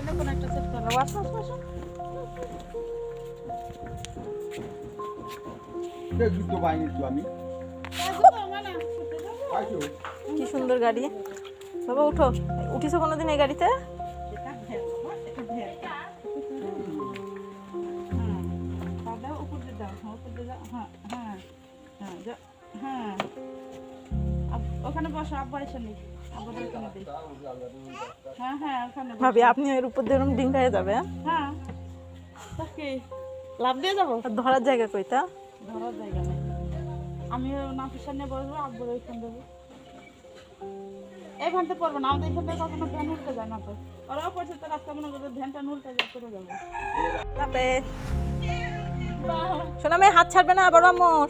এখানে কোন একটা সেট করো ওয়াশরুম জুতো বাইনি তো আমি কি সুন্দর গাড়ি বাবা উঠো উঠিছো কোনোদিন এই গাড়িতে ওখানে বসো আব্বা এসে নি হ্যাঁ হ্যাঁ ওখানে ভাবি আপনি এর উপর দিয়ে এরকম ডিং হয়ে যাবে হ্যাঁ কি লাভ দিয়ে যাবো আর ধরার জায়গা কইতা ধরার জায়গা নেই আমি নাফির সামনে বসবো আব্বুর ওইখান দেবো এইখানতে পড়বো না আমাদের এখান থেকে কখনো ভ্যান উল্টে যায় না তো ওরাও পড়ছে তো রাস্তা মনে করবে ভ্যানটা উল্টে যায় করে যাবো তাপে শোনা মেয়ে হাত ছাড়বে না বড় আম্মুর